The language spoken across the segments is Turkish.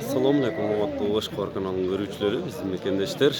Assalamu alaikum Muhammed Oğuzkar kanalının görücüleri, bizim mekendeşler.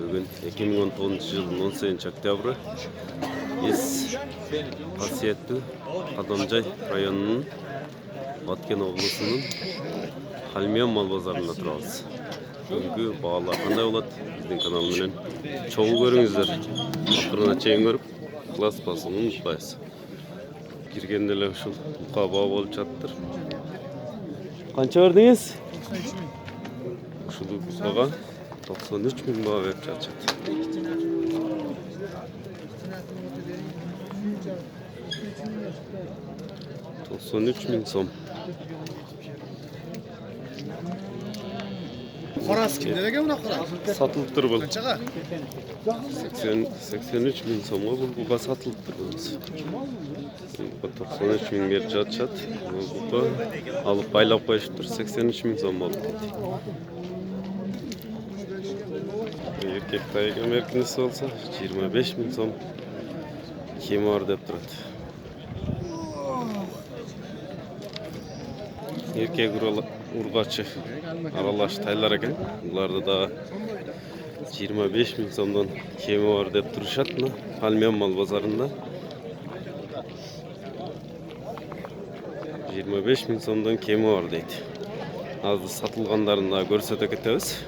Bugün 2019 yılın 18 oktyabr. Biz Kasiyetli Adamcay rayonunun Batken oblasının Halmiyan mal bazarında turabız. Bugünkü bağlar qanday bolat? Bizning kanal bilan çoğu görüңүздөр. Akırına çeyin görüp klas basını unutmayız. Girgendeler uşul buka bağ bolup çattır. Qancha verdingiz? Uşul bukaga 93 bin bağ verip çatacak. 93 bin som. Xoras kimde ekan buna xoras? Satılıptır bu. Qanchaga? 83 bin somga bu buka satılıptır bu. 93 bin berip çatacak. Bu buka alıp baylap koyuşuptur. 83 bin som oldu. Erkek taygan erkinisi olsa 25 bin som kemi var dep turadi. Erkek urgaçı aralaş taylar ekan. Bularda da 25 bin somdan kemi var dep turuşat mı? Halmiyan mal bazarında 25 bin somdan kemi var deydi. Azı satılganlarını da görsetek etebiz.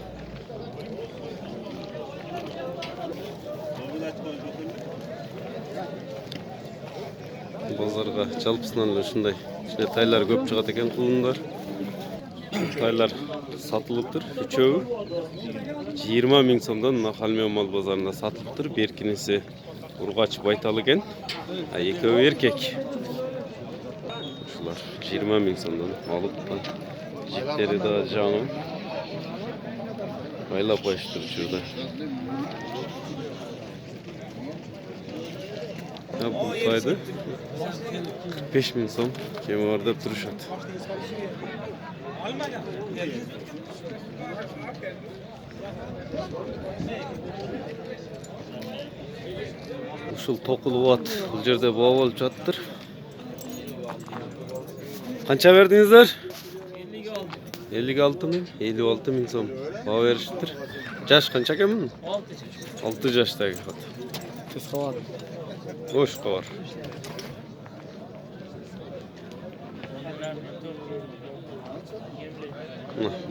Bazarga çalpısынан uşunday içine taylar köp çıgat eken kulunlar. Taylar satılıptır. Üçöğü 20 bin somdan Halmiyan mal bazarında satılıptır. Berkinisi urgaç baytalı eken. Eköğü erkek. Şular 20 bin somdan alıp jipleri daha canım. Baylap baştır şurada. Ya bu saydı 45 bin som kemi var dep turuşat. Uşul tokulu vat bu jerde boğa bolup жатtır. Qancha verdingizler? 56 bin. 56 bin som boğa berişiptir. Jaş qancha ekan bunun? 6 jashdagi vat. Hoş var.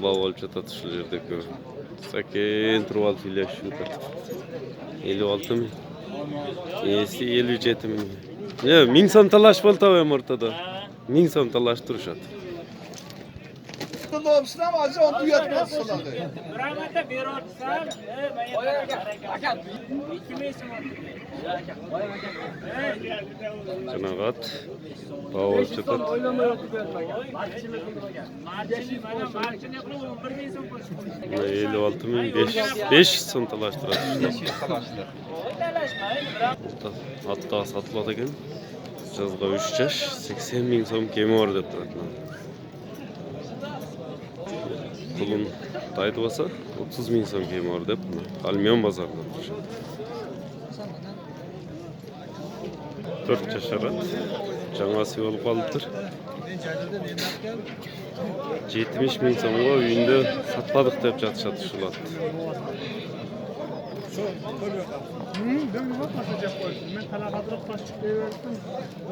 Bağ çatat şu yerde gör. Sakin truval file şu kat. 56 mı? Esi 57 mi? Ne? Min som talaş bol tavem ortada. Min som talaş turuşat. Doğumsun ama acı onu duyatmaz soladı. Rahmete bir ortasam, Canagat. Bağ çatat. 56 bin 5 som talaş turadi. Hatta satılады eкен. Жазға 3 жаш 80 bin som kemi var dep turadi. Kulun taydı basa 30 bin som kemi var dep Halmiyan bazarında turuşat. 4 yaşarat. Жаңасы болуп калыптыр. 70 bin somго үйүндө сатпадык деп жатышат ушул атты. Ben bakmasa cep koydum. Ben talakadırık başlık verdim.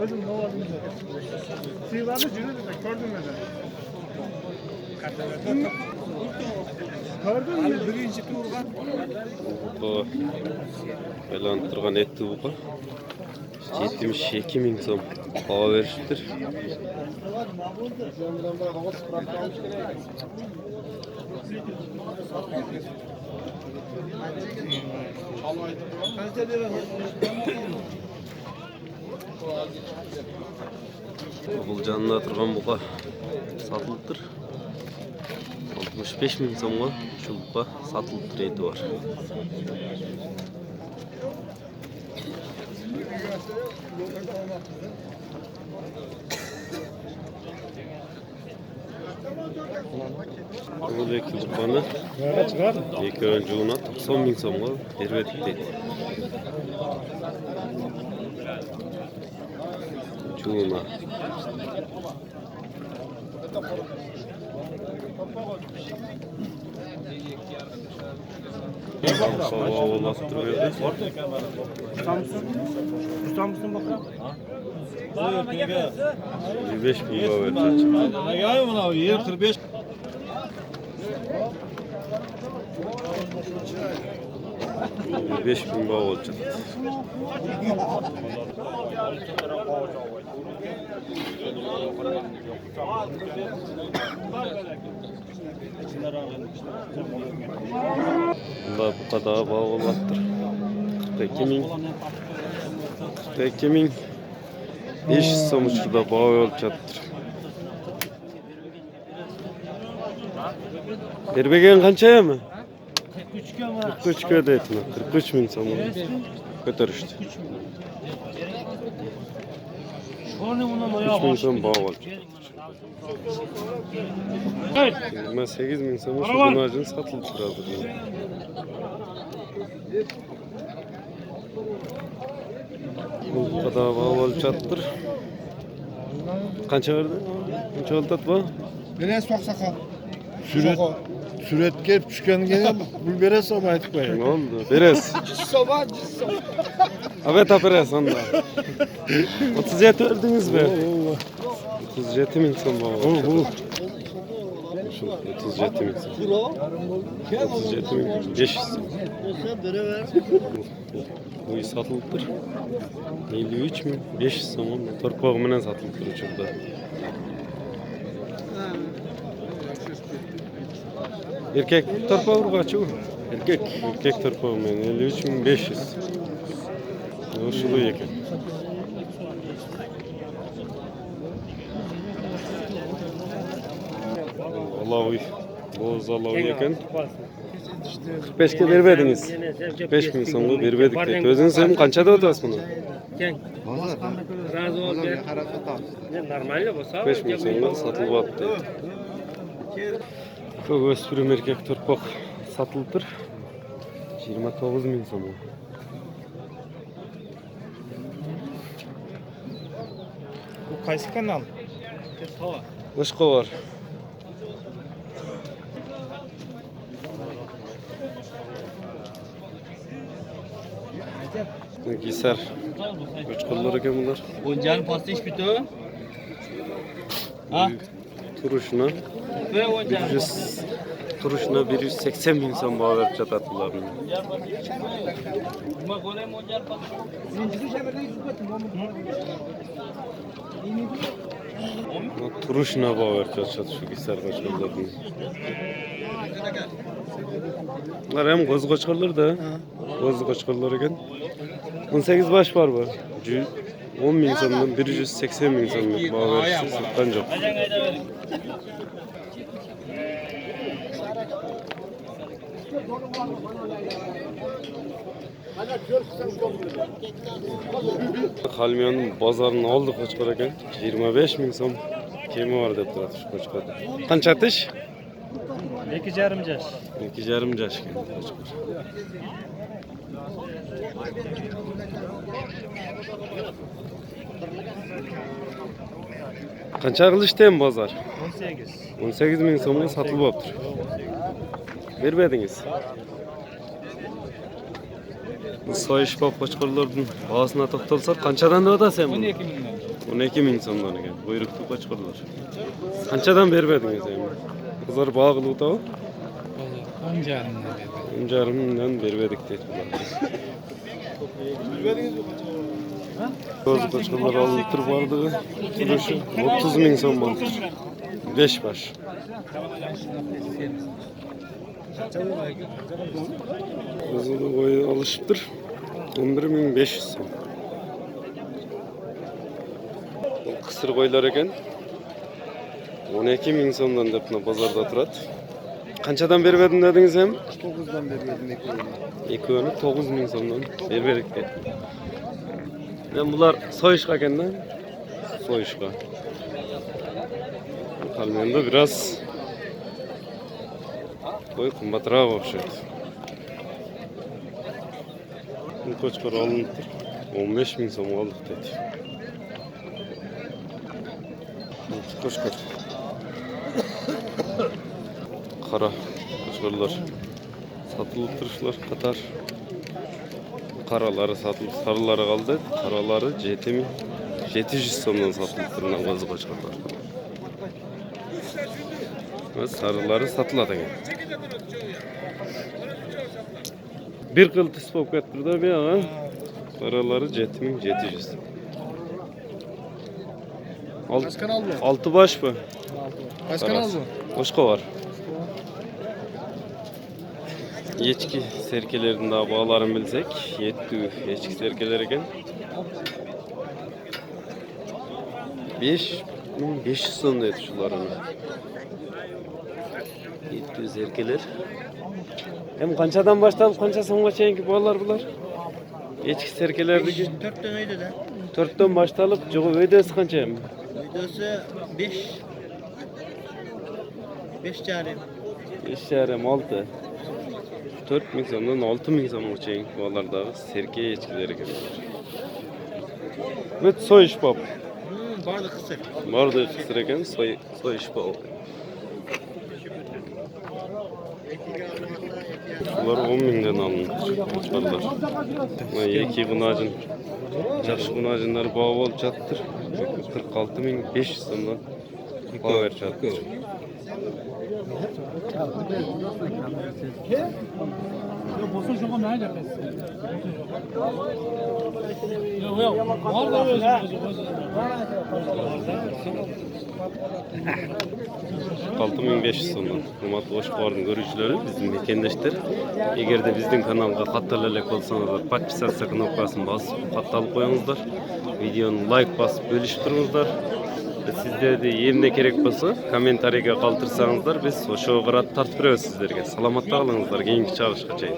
Özüm ne oldu? Sivas'ı cüneyt de gördüm ben. Gördün mü? Birinci turgan. Bu belantırgan etти buka. 72 bin som bağa berişiptir. Bul janında turgan buka satılıptır. 65 bin somga şu buka satılıptır eti var. Bu belki bukаны екі жылына 90 bin somga бербедик дейт. Жылына Sabah olattır verdi. Tutamsın bakalım. 25 bin lira verecek. Ya buna 45. Beş bin bağ olacak. Bunda bu kadar bağ olattır. 42 bin 500 so'm şurada bağ olacaktır. Berbegen kançaya mı? 43 köy deytini. 43 bin so'm. Ko'tarishdi. 3 bin so'm bağ olacak. 28 bin so'm şu günacın satılıp turadi. Bu kadar bağ olacaktır. Kança verdi? Kança oldu bu? Biraz baksaka. Suretga tushganiga ham pul berasizmi aytib qo'ying. Ne oldu? Beres. Soba. Evet beres onda. 37 verdiniz mi? 37 bin so'm bağ olacak. Şu 37 bin so'm. 37 bin 500 so'm. Bu satılıptır. 53 bin 500 so'm. Torpağı bilen satılıptır uçurda. Erkek torpağı kaçı? Erkek torpağı bilen 53 bin 500. O şulu yeken. Alavi. Boz alavi yeken. 45'ke vermediniz. 45 bin so'mga bermedik deydi. O'zingiz ham qanchada o'tasiz buni? Razı ol ber. Normalde bu sağ. 5 bin so'mga sotilyapti. Ko'k o'spirim erkak torpoq sotilibdir. 29 bin so'm. Bu qaysi kanal? Qo'shqo'var. Gisar. Qo'chqonlar ekan bular. O'njani pasta ish bitu. Ha? Turishni Ve o'njani. 180 bin so'm bağ verib jatadilar. Nima qo'yaymi o'njani pasta? Turishni bağ verib jatadi shu gisar qo'chqonlarni. Bunlar hem qo'zi qo'chqonlar da. Qo'zi qo'chqonlar ekan. 18 baş var bu. 10 bin so'mdan 180 bin so'm bağ verib satgan jo'q. Halmiyanın bozorini oldi qo'chqor ekan. 25 bin so'm kemi var deb turadi shu qo'chqorda. Qancha atish? 2,5 yaş. 2,5 yosh ekan qo'chqor. Qancha qilishdi ham bozor? 18. 18 bin so'mga sotilyapti. Bermedingiz. Bu soyishbop qo'chqorlarning bahosına to'xtalsak, qanchadan o'tasiz ham? 12 mingdan. 12 bin so'mdan ekan. Buyruqli qo'chqorlar. Qanchadan bermedingiz ham? Bozor bağlıqda o? 10,5 mingdan bermedik deydilar. Ko'z qo'chqorlar olib turib bordi. Turishi 30 bin so'm bo'ldi. 5 baş. O'zini qo'yi olishibdir. 11.500 so'm. Qisir qo'ylar ekan. 12 bin so'mdan deb bozorda turadi. Qanchadan bermedim dediniz ham? 9'dan vermedim Eko'ni 9 bin so'mdan bermedik dedi. Ben bular soyishqa ekanda. Soyishqa. Qalmenda biraz qo'y qimmatroq o'xshaydi. Bu qo'chqor olindi. 15 bin so'm oldik dedi. Qo'chqor. Kara koşkarlar satılıp duruşlar Katar. Karaları satılıp sarıları kaldı. Karaları 700 somdan satılıp durunan gazı koşkarlar. Ve sarıları satıladı. Bir kıltıs poket burada bir ağa. Karaları 7700. Kaç kanal bu? Altı baş mı? Kaç kanal bu? Başka var. Yeçki serkelerini daha bağlarını bilsek, yetti yeçki serkeler eken 500 sonundaydı şuların. 700 serkeler. Hem kançadan başlayıp kança sonuna çeyenki bağlar bular. Yeçki serkelerdeki 4 döneydi de. 4'ten başlayıp çoğu öydesi kança hem. Videosu 5 cari. 5 yarım 6. 4 bin sonundan 6 bin sonuna çeyenki bağlarda serkeye yeçkileri geliyor. Ve soy iş bab. Barda kısır. Vardı kısır eken soy iş bab. Bunlar 10 binden alındı. Uçlarlar. Yeki gınacın. Yaxşı gınacınları bağ olup çattır. 46.500 sondan bağ ver çattır. Bosun şoka ne yapacağız? Yok. Var da öyle. 6500 sondan. Hurmatly Qo'shqorning görüşleri bizim mekendeşler. Eğer de bizden kanalga kattalelek bolsanızlar, подписаться knopkasını basıp kattalıp koyuңuzlar. Videonu like basıp bölüşüp turыңuzlar. Sizde de yerine kerek bolsa kommentariga qoldirsaňızlar biz oşo qırat tartып беребиz sizlerge. Salamatda qalыңызlar, keyinki çağrışqa çeyin.